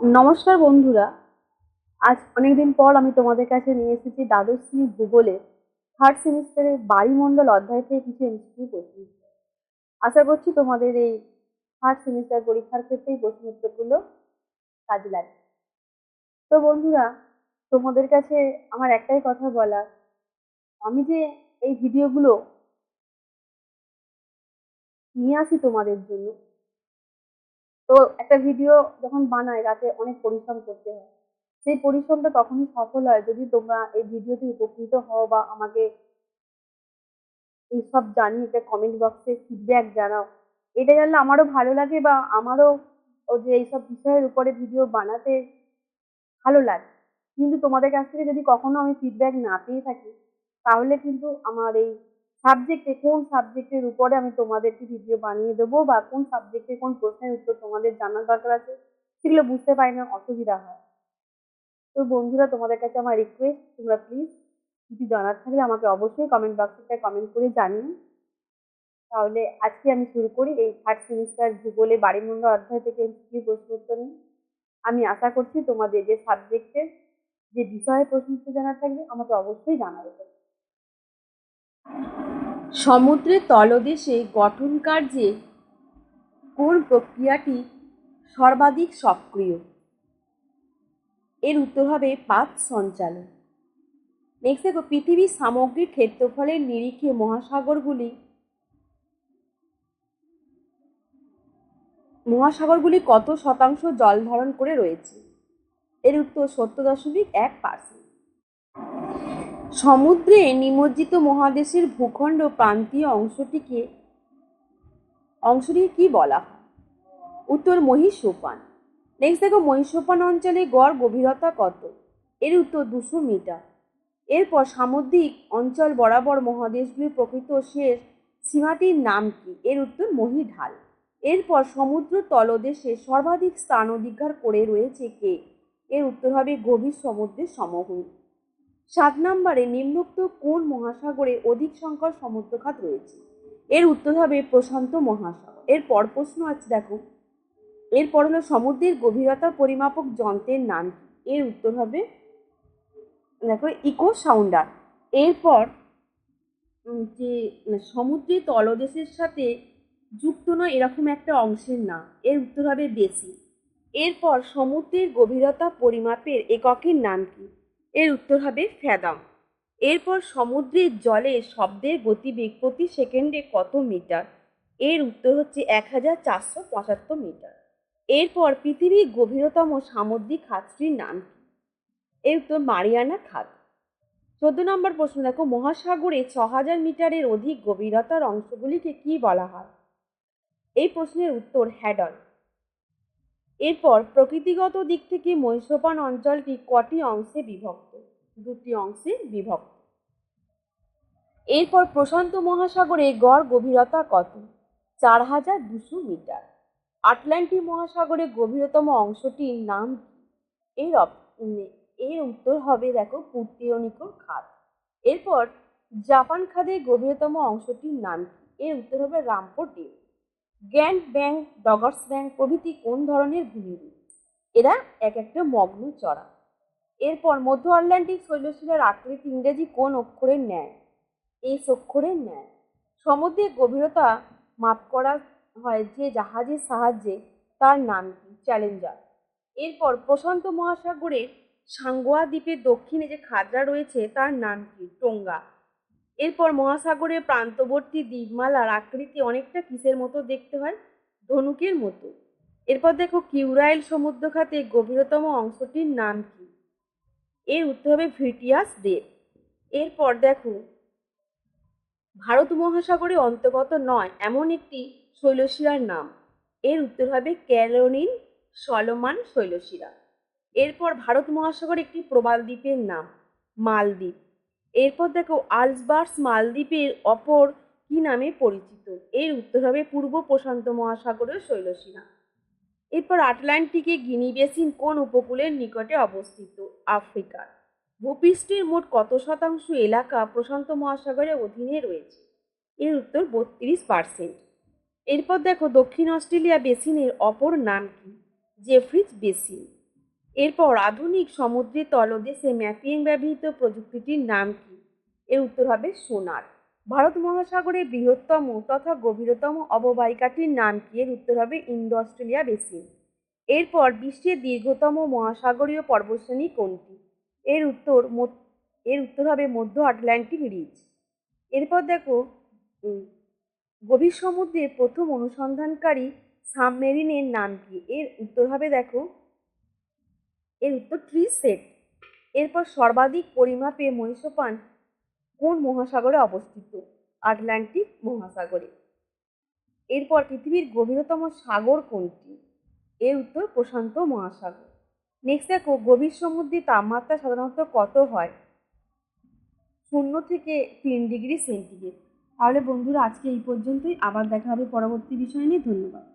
নমস্কার বন্ধুরা, আজ অনেকদিন পর আমি তোমাদের কাছে নিয়ে এসেছি দ্বাদশ শ্রেণী ভূগোলের থার্ড সেমিস্টারের বায়ুমণ্ডল অধ্যায় থেকে কিছু এমসিকিউ প্রশ্ন। আশা করছি তোমাদের এই থার্ড সেমিস্টার পরীক্ষার ক্ষেত্রে এই প্রশ্ন উত্তরগুলো কাজে লাগবে। তো বন্ধুরা, তোমাদের কাছে আমার একটাই কথা বলার, আমি যে এই ভিডিওগুলো নিয়ে আসি তোমাদের জন্য, তো একটা ভিডিও যখন বানাই তাতে অনেক পরিশ্রম করতে হয়। সেই পরিশ্রমটা তখনই সফল হয় যদি তোমরা এই ভিডিওতে উপকৃত হও বা আমাকে এইসব জানিয়ে এটা কমেন্ট বক্সে ফিডব্যাক জানাও। এটা জানলে আমারও ভালো লাগে বা আমারও ও যে এইসব বিষয়ের উপরে ভিডিও বানাতে ভালো লাগে। কিন্তু তোমাদের কাছ থেকে যদি কখনো আমি ফিডব্যাক না পেয়ে থাকি, তাহলে কিন্তু আমার এই সাবজেক্টে কোন সাবজেক্টের উপরে আমি তোমাদেরকে ভিডিও বানিয়ে দেবো বা কোন সাবজেক্টে কোন প্রশ্নের উত্তর তোমাদের জানার দরকার আছে, সেগুলো বুঝতে পারি না, অসুবিধা হয়। তো বন্ধুরা, তোমাদের কাছে আমার রিকোয়েস্ট, তোমরা প্লিজ কিছু জানার থাকলে আমাকে অবশ্যই কমেন্ট বক্সে কমেন্ট করে জানিও। তাহলে আজকে আমি শুরু করি এই থার্ড সেমিস্টার ভূগোলে বায়ুমণ্ডল অধ্যায় থেকে এমসিকিউ প্রশ্ন উত্তর নিয়ে। আমি আশা করছি তোমাদের যে সাবজেক্টের যে বিষয়ে প্রশ্ন উত্তর জানার থাকবে আমাকে অবশ্যই জানাবে। সমুদ্রের তলদেশে গঠন কার্যে কোন প্রক্রিয়াটি সর্বাধিক সক্রিয়? এর উত্তর হবে পাত সঞ্চালন। নেক্সট দেখো, পৃথিবীর সামগ্রিক ক্ষেত্রফলের নিরিখে মহাসাগরগুলি কত শতাংশ জল ধারণ করে রয়েছে? এর উত্তর 70.1%। সমুদ্রে নিমজ্জিত মহাদেশের ভূখণ্ড প্রান্তীয় অংশটিকে কি বলা হয়? উত্তর মহীশ সোপান। নেক্সট দেখো, মহীশ সোপান অঞ্চলে গড় গভীরতা কত? এর উত্তর 200 মিটার। এরপর সামুদ্রিক অঞ্চল বরাবর মহাদেশগুলির প্রকৃত শেষ সীমাটির নাম কি? এর উত্তর মহীঢাল। এরপর সমুদ্র তলদেশে সর্বাধিক স্থান অধিকার করে রয়েছে কে? এর উত্তর হবে গভীর সমুদ্রের সমভূমি। 7 নম্বরে নিম্নোক্ত কোন মহাসাগরে অধিক সংখ্যক সমুদ্রখাত রয়েছে? এর উত্তর হবে প্রশান্ত মহাসাগর। এরপর প্রশ্ন আছে, দেখো, এরপর হলো সমুদ্রের গভীরতা পরিমাপক যন্ত্রের নাম কি? এর উত্তর হবে দেখো ইকো সাউন্ডার। এরপর যে সমুদ্রের তলদেশের সাথে যুক্ত নয় এরকম একটা অংশের নাম, এর উত্তর হবে বেসিন। এরপর সমুদ্রের গভীরতা পরিমাপের এককের নাম কি? এর উত্তর হবে ফ্যাদম। এরপর সমুদ্রের জলে শব্দের গতিবেগ প্রতি সেকেন্ডে কত মিটার? এর উত্তর হচ্ছে 1475 মিটার। এরপর পৃথিবীর গভীরতম সামুদ্রিক খাতটির নাম কি? এর উত্তর মারিয়ানা খাত। 14 নম্বর প্রশ্ন দেখো, মহাসাগরে 6000 মিটারের অধিক গভীরতার অংশগুলিকে কি বলা হয়? এই প্রশ্নের উত্তর হ্যাডল। এরপর প্রকৃতিগত দিক থেকে মহীশ সোপান অঞ্চলটি কটি অংশে বিভক্ত? 2টি অংশে বিভক্ত। এরপর প্রশান্ত মহাসাগরে গড় গভীরতা কত? 4200 মিটার। আটলান্টিক মহাসাগরের গভীরতম অংশটির নাম কি? এর উত্তর হবে দেখো পুর্তিয়নিকোর খাত। এরপর জাপান খাদের গভীরতম অংশটির নাম কি? এর উত্তর হবে রামপো ডিপ। গ্র্যান্ড ব্যাংক, ডগার্স ব্যাংক প্রভৃতি কোন ধরনের ভূমিরূপ? এরা এক একটা মগ্ন চড়া। এরপর মধ্য আটলান্টিক শৈলশিলার আকৃতি ইংরেজি কোন অক্ষরের ন্যায়? এস অক্ষরের ন্যায়। সমুদ্রের গভীরতা মাপ করা হয় যে জাহাজের সাহায্যে, তার নাম কি? চ্যালেঞ্জার। এরপর প্রশান্ত মহাসাগরের সাঙ্গোয়া দ্বীপের দক্ষিণে যে খাদরা রয়েছে তার নাম কি? টোঙ্গা। এরপর মহাসাগরের প্রান্তবর্তী দ্বীপমালার আকৃতি অনেকটা কিসের মতো দেখতে হয়? ধনুকের মতো। এরপর দেখো, কিউরাইল সমুদ্রখাতের গভীরতম অংশটির নাম কি? এর উত্তর হবে ভিটিয়াস দ্বীপ। এরপর দেখো, ভারত মহাসাগরে অন্তর্গত নয় এমন একটি শৈলশিলার নাম। এর উত্তর হবে ক্যারোলিন সলোমন শৈলশিলা। এরপর ভারত মহাসাগরে একটি প্রবাল দ্বীপের নাম মালদ্বীপ। এরপর দেখো, আলসবার্স মালদ্বীপের অপর কি নামে পরিচিত? এর উত্তর হবে পূর্ব প্রশান্ত মহাসাগরের শৈলশিলা। এরপর আটলান্টিকে গিনি বেসিন কোন উপকূলের নিকটে অবস্থিত? আফ্রিকার। ভূপৃষ্ঠের মোট কত শতাংশ এলাকা প্রশান্ত মহাসাগরের অধীনে রয়েছে? এর উত্তর 32%। এরপর দেখো, দক্ষিণ অস্ট্রেলিয়া বেসিনের অপর নাম কি? Jefferies basin. এরপর আধুনিক সমুদ্রের তলদেশে ম্যাপিং ব্যবহৃত প্রযুক্তিটির নাম কি? এর উত্তর হবে সোনার। ভারত মহাসাগরের বৃহত্তম তথা গভীরতম অববাহিকাটির নাম কি? এর উত্তর হবে ইন্দো অস্ট্রেলিয়া বেসিন। এরপর বিশ্বের দীর্ঘতম মহাসাগরীয় পর্বতশ্রেণী কোনটি? এর উত্তর হবে মধ্য আটলান্টিক রিজ। এরপর দেখো গভীর সমুদ্রের প্রথম অনুসন্ধানকারী সাবমেরিনের নাম কি? এর উত্তর ট্রিসেট। এরপর সর্বাধিক পরিমাপে মহীসোপান কোন মহাসাগরে অবস্থিত? আটলান্টিক মহাসাগরে। এরপর পৃথিবীর গভীরতম সাগর কোনটি? এর উত্তর প্রশান্ত মহাসাগর। নেক্সট দেখো গভীর সমুদ্রে তাপমাত্রা সাধারণত কত হয়? 0 থেকে 3 ডিগ্রি সেন্টিগ্রেড। তাহলে বন্ধুরা আজকে এই পর্যন্তই, আবার দেখা হবে পরবর্তী বিষয় নিয়ে। ধন্যবাদ।